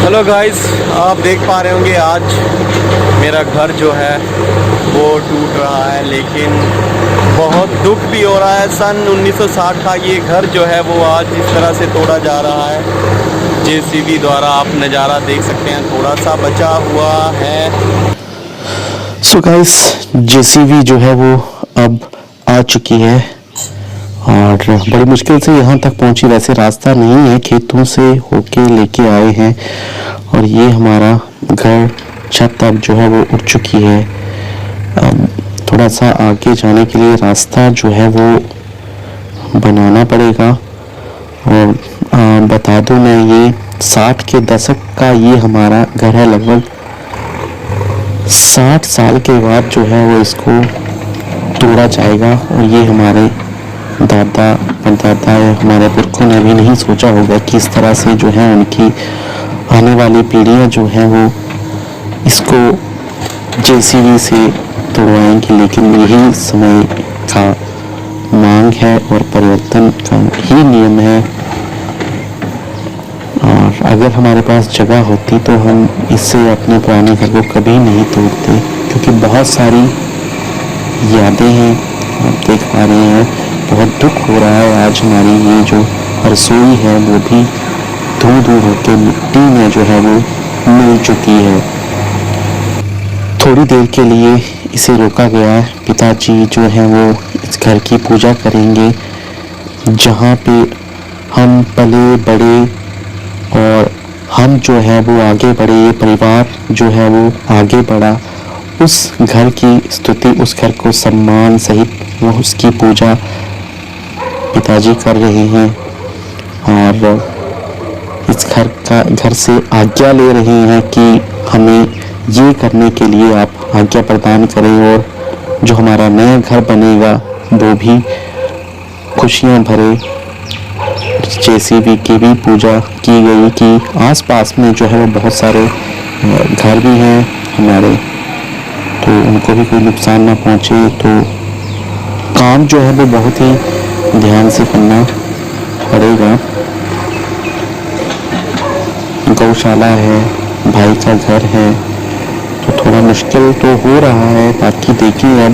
Hello guys, आप देख पा रहे होंगे आज मेरा घर जो है वो टूट रहा है, लेकिन बहुत दुख भी हो रहा है। सन 1960 का ये घर जो है वो आज इस तरह से तोड़ा जा रहा है जेसीबी द्वारा। आप नज़ारा देख सकते हैं, थोड़ा सा बचा हुआ है। सो गाइस, जेसीबी जो है वो अब आ चुकी है और बड़ी मुश्किल से यहाँ तक पहुँची। वैसे रास्ता नहीं है, खेतों से होके लेके आए हैं और ये हमारा घर छत अब जो है वो उठ चुकी है। थोड़ा सा आगे जाने के लिए रास्ता जो है वो बनाना पड़ेगा। और बता दूं मैं, ये 60 के दशक का ये हमारा घर है। लगभग 60 साल के बाद जो है वो इसको तोड़ा जाएगा और ये हमारे दादा परदादा या हमारे पुरखों ने भी नहीं सोचा होगा कि इस तरह से जो है उनकी आने वाली पीढ़ियां जो हैं वो इसको जेसीबी से तोड़वाएंगी। लेकिन यही समय का मांग है और परिवर्तन का ही नियम है। और अगर हमारे पास जगह होती तो हम इससे अपने पुराने घर को कभी नहीं तोड़ते, क्योंकि बहुत सारी यादें हैं। आप देख पा रहे हैं, बहुत दुख हो रहा है। आज हमारी ये जो रसोई है वो भी धू धू होकर मिट्टी में जो है वो मिल चुकी है। थोड़ी देर के लिए इसे रोका गया है। पिताजी जो है वो इस घर की पूजा करेंगे, जहाँ पे हम पले बड़े और हम जो है वो आगे बढ़े, ये परिवार जो है वो आगे बढ़ा। उस घर की स्तुति, उस घर को सम्मान सहित वो उसकी पूजा पिताजी कर रहे हैं और इस घर से आज्ञा ले रहे हैं कि हमें ये करने के लिए आप आज्ञा प्रदान करें। और जो हमारा नया घर बनेगा वो भी खुशियां भरे। जेसीबी की भी पूजा की गई कि आसपास में जो है वो बहुत सारे घर भी हैं हमारे, तो उनको भी कोई नुकसान ना पहुंचे। तो काम जो है वो बहुत ही ध्यान से करना पड़ेगा। गौशाला है, भाई का घर है, तो थोड़ा मुश्किल तो हो रहा है। बाकी देखिए, अब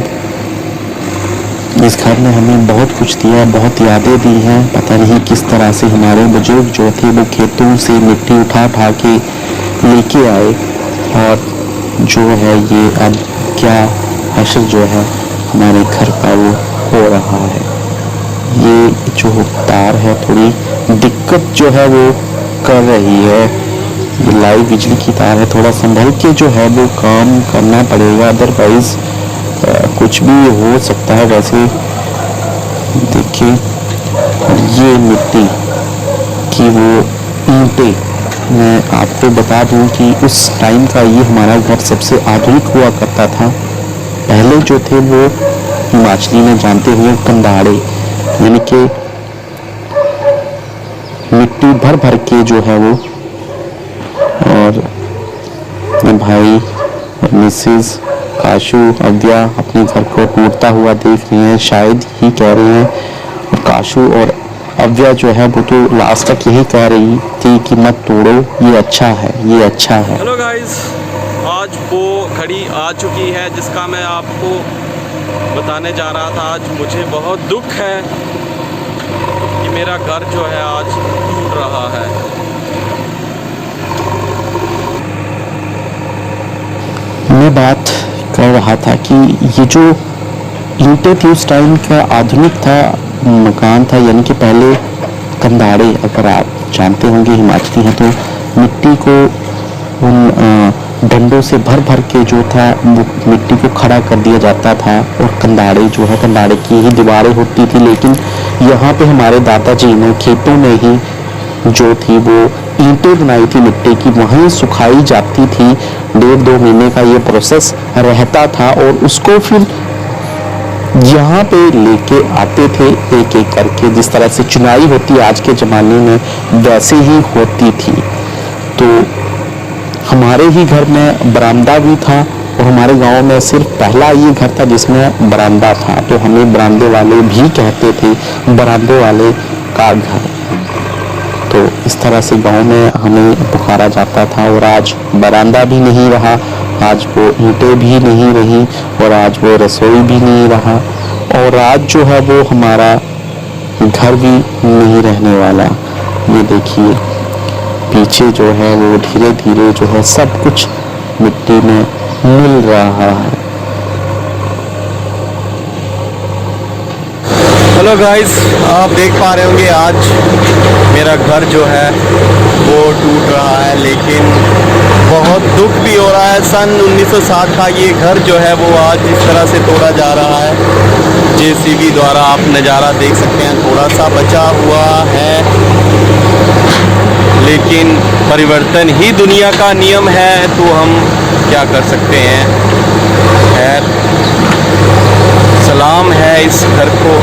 इस घर ने हमें बहुत कुछ दिया, बहुत यादें दी हैं। पता नहीं किस तरह से हमारे बुजुर्ग जो थे वो खेतों से मिट्टी उठा उठा के लेके आए, और जो है ये अब क्या हश्र जो है हमारे घर का वो हो रहा है। ये जो तार है थोड़ी दिक्कत जो है वो कर रही है। ये लाइव बिजली की तार है, थोड़ा संभल के जो है वो काम करना पड़ेगा, अदरवाइज कुछ भी हो सकता है। वैसे देखिए, ये मिट्टी की वो ईंटें, मैं आपको बता दूं कि उस टाइम का ये हमारा घर सबसे आधुनिक हुआ करता था। पहले जो थे वो हिमाचली में जानते हुए कंधाड़े, यानी कि मिट्टी भर भर के जो है वो, और भाई और मिसेस काशू अव्या अपने घर को टूटता हुआ देख रही हैं, शायद ही कह रहे हैं। और काशू और अव्या जो है वो तो लास्ट तक यही कह रही थी कि मत तोड़ो, ये अच्छा है, ये अच्छा है। हेलो गाइस, आज वो घड़ी आ चुकी है जिसका मैं आपको बताने जा रहा था। आज मुझे बहुत दुख है कि मेरा घर जो है आज टूट रहा है। मैं बात कर रहा था कि ये जो ईंटें थी उस टाइम का आधुनिक था मकान था, यानी कि पहले कंधाड़े, अगर आप जानते होंगे हिमाचली हैं तो मिट्टी को उन डंडों से भर भर के जो था वो मिट्टी को खड़ा कर दिया जाता था। और कंधाड़े जो है, कंधाड़े की ही दीवारें होती थी। लेकिन यहाँ पे हमारे दादाजी ने खेतों में ही जो थी वो ईंटें बनाई थी मिट्टी की, वहीं सुखाई जाती थी। 1.5-2 महीने का ये प्रोसेस रहता था और उसको फिर यहाँ पे लेके आते थे एक एक करके। जिस तरह से चुनाई होती है आज के ज़माने में, वैसे ही होती थी। तो हमारे ही घर में बरामदा भी था और हमारे गांव में सिर्फ पहला ये घर था जिसमें बरामदा था, तो हमें बरामदे वाले भी कहते थे, बरामदे वाले का घर। तो इस तरह से गांव में हमें पुकारा जाता था। और आज बरामदा भी नहीं रहा, आज वो ईंटें भी नहीं रही, और आज वो रसोई भी नहीं रहा, और आज जो है वो हमारा घर भी नहीं रहने वाला। ये देखिए पीछे जो है वो धीरे धीरे जो है सब कुछ मिट्टी में मिल रहा है। हेलो गाइस, आप देख पा रहे होंगे आज मेरा घर जो है वो टूट रहा है, लेकिन बहुत दुख भी हो रहा है। सन 1960 का ये घर जो है वो आज इस तरह से तोड़ा जा रहा है। जेसीबी द्वारा आप नज़ारा देख सकते हैं, थोड़ा सा बचा हुआ है, लेकिन परिवर्तन ही दुनिया का नियम है, तो हम क्या कर सकते हैं। खैर, सलाम है इस घर को,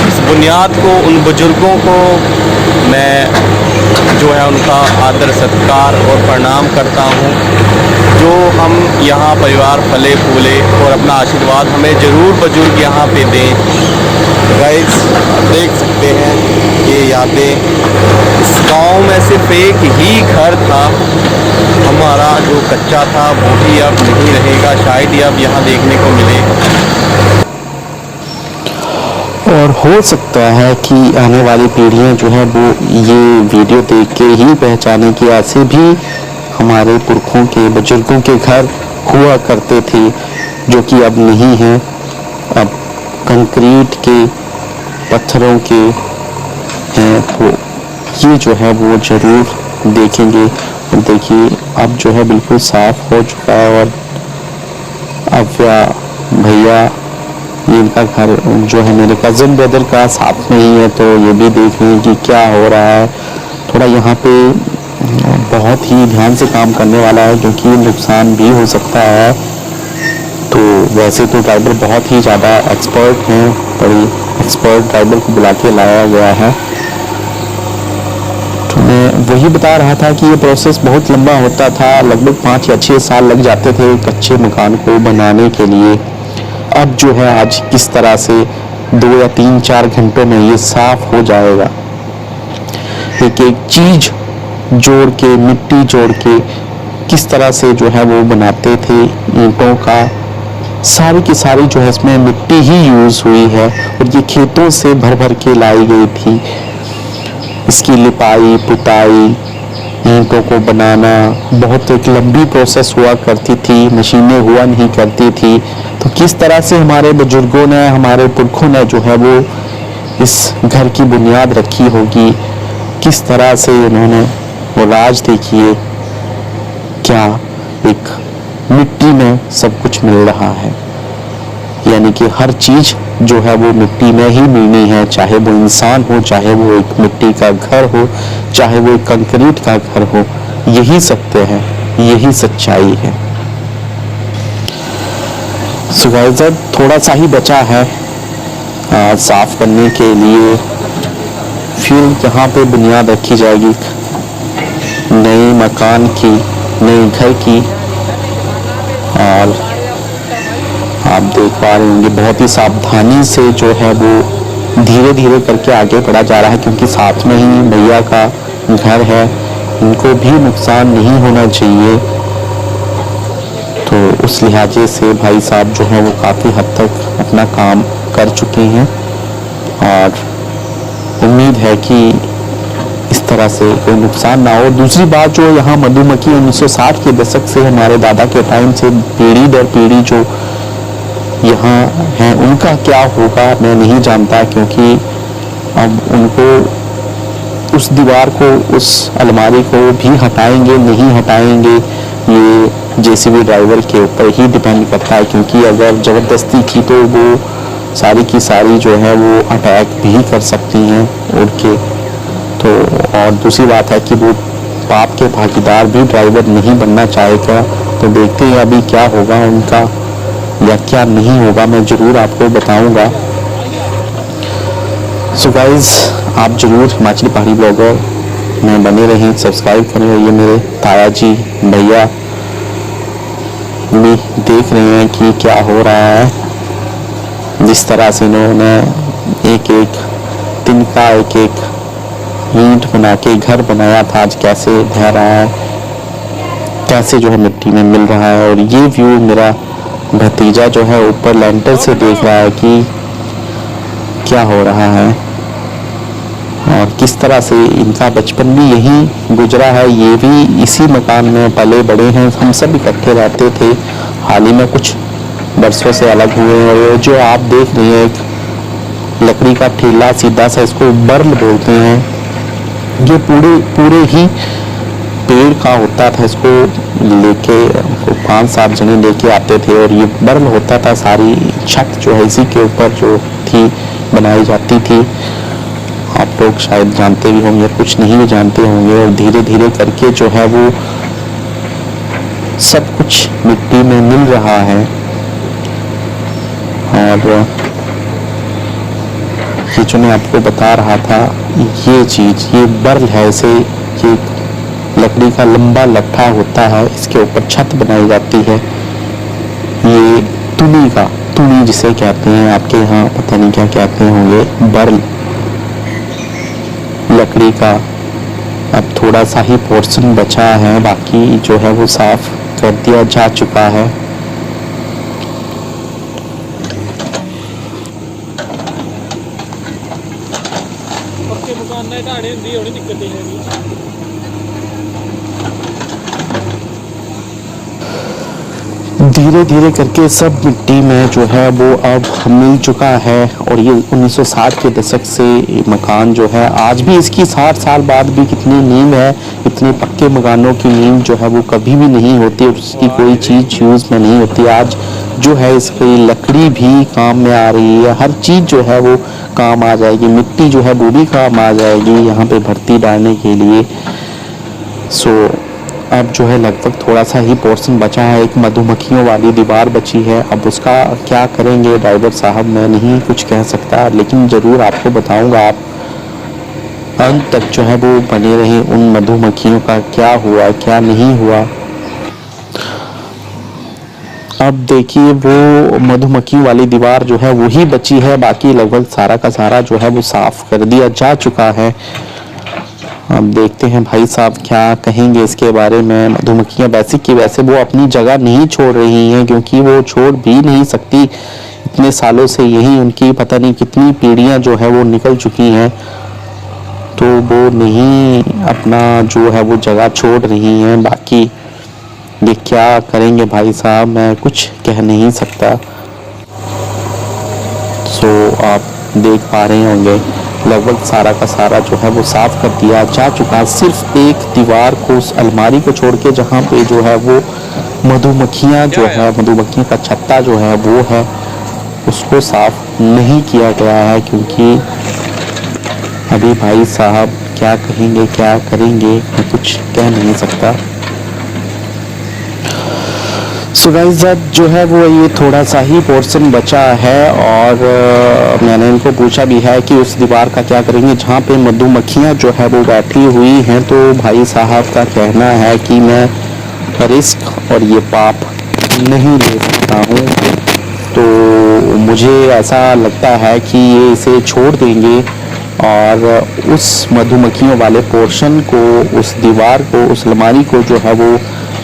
इस बुनियाद को, उन बुजुर्गों को मैं जो है उनका आदर सत्कार और प्रणाम करता हूँ, जो हम यहाँ परिवार पले फूले, और अपना आशीर्वाद हमें ज़रूर बुजुर्ग यहाँ पे दें। गाइस देख सकते हैं ये यादें, इस गांव में सिर्फ एक ही घर था हमारा जो कच्चा था, वो भी अब नहीं रहेगा, शायद ही अब यहाँ देखने को मिले। और हो सकता है कि आने वाली पीढ़ियां जो है वो ये वीडियो देख के ही पहचाने कि ऐसे भी हमारे पुरखों के बुजुर्गों के घर हुआ करते थे, जो कि अब नहीं हैं। अब कंक्रीट के, पत्थरों के हैं, तो ये जो है वो ज़रूर देखेंगे। और देखिए अब जो है बिल्कुल साफ हो चुका है, और अव्या भैया ये इनका घर जो है मेरे कज़न ब्रदर का साथ में ही है, तो ये भी देख रहे हैं कि क्या हो रहा है। थोड़ा यहाँ पे बहुत ही ध्यान से काम करने वाला है, क्योंकि नुकसान भी हो सकता है। तो वैसे तो ड्राइवर बहुत ही ज़्यादा एक्सपर्ट हैं, बड़ी एक्सपर्ट ड्राइवर को बुला के लाया गया है। तो मैं वही बता रहा था कि ये प्रोसेस बहुत लंबा होता था, लगभग 5 या 6 साल लग जाते थे कच्चे मकान को बनाने के लिए। अब जो है आज किस तरह से 2 या 3-4 घंटों में ये साफ हो जाएगा। एक एक चीज जोड़ के, मिट्टी जोड़ के किस तरह से जो है वो बनाते थे ईंटों का, सारी की सारी जो है इसमें मिट्टी ही यूज हुई है, और ये खेतों से भर भर के लाई गई थी। इसकी लिपाई पुताई, ईंटों को बनाना बहुत एक लंबी प्रोसेस हुआ करती थी, मशीनें हुआ नहीं करती थी। तो किस तरह से हमारे बुजुर्गों ने, हमारे पुरखों ने जो है वो इस घर की बुनियाद रखी होगी, किस तरह से उन्होंने वो राज देखिए, क्या एक मिट्टी में सब कुछ मिल रहा है। यानी कि हर चीज जो है वो मिट्टी में ही मिलनी है, चाहे वो इंसान हो, चाहे वो एक मिट्टी का घर हो, चाहे वो एक कंक्रीट का घर हो। यही सत्य है, यही सच्चाई है। सो गाइस थोड़ा सा ही बचा है साफ करने के लिए। फिर यहाँ पे बुनियाद रखी जाएगी नए मकान की, नए घर की। और आप देख पा रहे होंगे बहुत ही सावधानी से जो है वो धीरे धीरे करके आगे बढ़ा जा रहा है, क्योंकि साथ में ही भैया का घर है, इनको भी नुकसान नहीं होना चाहिए। तो उस लिहाजे से भाई साहब जो है वो काफ़ी हद तक अपना काम कर चुके हैं, और उम्मीद है कि इस तरह से कोई नुकसान ना हो। दूसरी बात जो यहाँ मधुमक्खी 1960 के दशक से हमारे दादा के टाइम से पीढ़ी दर पीढ़ी जो यहाँ हैं, उनका क्या होगा मैं नहीं जानता, क्योंकि अब उनको उस दीवार को, उस अलमारी को भी हटाएंगे नहीं हटाएंगे, ये जेसीबी ड्राइवर के ऊपर ही डिपेंड करता है। क्योंकि अगर ज़बरदस्ती की तो वो सारी की सारी जो है वो अटैक भी कर सकती हैं उड़ के। तो और दूसरी बात है कि वो पाप के भागीदार भी ड्राइवर नहीं बनना चाहेगा। तो देखते हैं अभी क्या होगा उनका या क्या नहीं होगा, मैं ज़रूर आपको बताऊंगा। सो गाइस आप ज़रूर हिमाचली पहाड़ी ब्लॉगर में बने रहें, सब्सक्राइब करें। ये मेरे ताया जी भैया भी देख रहे हैं कि क्या हो रहा है, जिस तरह से इन्होंने एक एक तिनका, एक एक ईंट बना के घर बनाया था, आज कैसे ढह रहा है, कैसे जो है मिट्टी में मिल रहा है। और ये व्यू मेरा भतीजा जो है ऊपर लेंटर से देख रहा है कि क्या हो रहा है और किस तरह से इनका बचपन भी यहीं गुजरा है। ये भी इसी मकान में पले बड़े हैं, हम सब इकट्ठे रहते थे। हाल ही में कुछ बरसों से अलग हुए हैं। और जो आप देख रहे हैं एक लकड़ी का ठेला सीधा सा, इसको बर्ल बोलते हैं, ये पूरे ही पेड़ का होता था। इसको लेके 5-7 जने लेके आते थे और ये बर्ल होता था। सारी छत जो है इसी के ऊपर जो थी बनाई जाती थी। आप लोग शायद जानते भी होंगे, कुछ नहीं भी जानते होंगे। और धीरे धीरे करके जो है वो सब कुछ मिट्टी में मिल रहा है। और ये जो मैं आपको बता रहा था, ये चीज, ये बर्ल है, इसे ये लकड़ी का लंबा लट्ठा होता है, इसके ऊपर छत बनाई जाती है। ये तुनी जिसे कहते हैं, आपके यहाँ पता नहीं क्या कहते होंगे, बर्ल लकड़ी का। अब थोड़ा सा ही पोर्शन बचा है, बाकी जो है वो साफ कर दिया जा चुका है। पक्के मकान ने ढाणे हुंदी होनी दिक्कत नहीं है। धीरे धीरे करके सब मिट्टी में जो है वो अब मिल चुका है। और ये 1960 के दशक से मकान जो है, आज भी इसकी 60 साल बाद भी कितनी नींव है। इतने पक्के मकानों की नींव जो है वो कभी भी नहीं होती और उसकी कोई चीज़ यूज़ में नहीं होती। आज जो है इसकी लकड़ी भी काम में आ रही है, हर चीज़ जो है वो काम आ जाएगी। मिट्टी जो है वो भी काम आ जाएगी यहाँ पे भर्ती डालने के लिए। अब जो है लगभग थोड़ा सा ही पोर्शन बचा है। एक मधुमक्खियों वाली दीवार बची है। अब उसका क्या करेंगे ड्राइवर साहब, मैं नहीं कुछ कह सकता, लेकिन ज़रूर आपको बताऊंगा। आप अंत तक जो है वो बने रहें। उन मधुमक्खियों का क्या हुआ, क्या नहीं हुआ। अब देखिए वो मधुमक्खी वाली दीवार जो है वही बची है, बाकी लगभग सारा का सारा जो है वो साफ कर दिया जा चुका है। अब देखते हैं भाई साहब क्या कहेंगे इसके बारे में। मधुमक्खियां वैसे की वैसे वो अपनी जगह नहीं छोड़ रही हैं, क्योंकि वो छोड़ भी नहीं सकती। इतने सालों से यही उनकी पता नहीं कितनी पीढ़ियां जो है वो निकल चुकी हैं, तो वो नहीं अपना जो है वो जगह छोड़ रही हैं। बाकी ये क्या करेंगे भाई साहब, मैं कुछ कह नहीं सकता। आप देख पा रहे होंगे लगभग सारा का सारा जो है वो साफ कर दिया जा चुका है। सिर्फ एक दीवार को, उस अलमारी को छोड़ के, जहाँ पे जो है वो मधुमक्खियाँ जो है, मधुमक्खियों का छत्ता जो है वो है, उसको साफ नहीं किया गया है। क्योंकि अभी भाई साहब क्या कहेंगे क्या करेंगे, मैं कुछ कह नहीं सकता। सो गाइस अब जो है वो ये थोड़ा सा ही पोर्शन बचा है। और मैंने इनको पूछा भी है कि उस दीवार का क्या करेंगे जहाँ पे मधुमक्खियाँ जो है वो बैठी हुई हैं। तो भाई साहब का कहना है कि मैं रिस्क और ये पाप नहीं ले सकता हूँ, तो मुझे ऐसा लगता है कि ये इसे छोड़ देंगे और उस मधुमक्खियों वाले पोर्शन को, उस दीवार को, उस अलमारी को जो है वो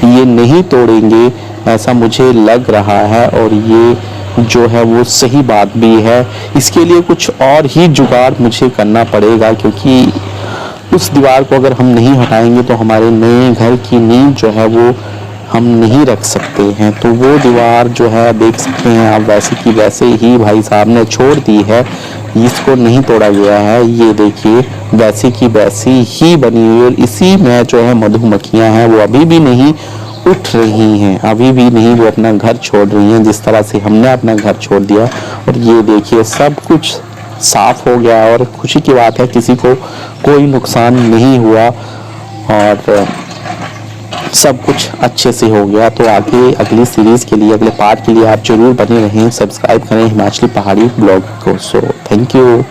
ये नहीं तोड़ेंगे, ऐसा मुझे लग रहा है। और ये जो है वो सही बात भी है। इसके लिए कुछ और ही जुगाड़ मुझे करना पड़ेगा, क्योंकि उस दीवार को अगर हम नहीं हटाएंगे तो हमारे नए घर की नींव जो है वो हम नहीं रख सकते हैं। तो वो दीवार जो है देख सकते हैं आप, वैसे की वैसे ही भाई साहब ने छोड़ दी है, इसको नहीं तोड़ा गया है। ये देखिए वैसे की वैसी ही बनी हुई, और इसी में जो है मधुमक्खियां हैं वो अभी भी नहीं उठ रही हैं, अभी भी नहीं वो अपना घर छोड़ रही हैं, जिस तरह से हमने अपना घर छोड़ दिया। और ये देखिए सब कुछ साफ हो गया और खुशी की बात है, किसी को कोई नुकसान नहीं हुआ और सब कुछ अच्छे से हो गया। तो आगे अगली सीरीज़ के लिए, अगले पार्ट के लिए आप जरूर बने रहें, सब्सक्राइब करें हिमाचली पहाड़ी ब्लॉग को। So thank you.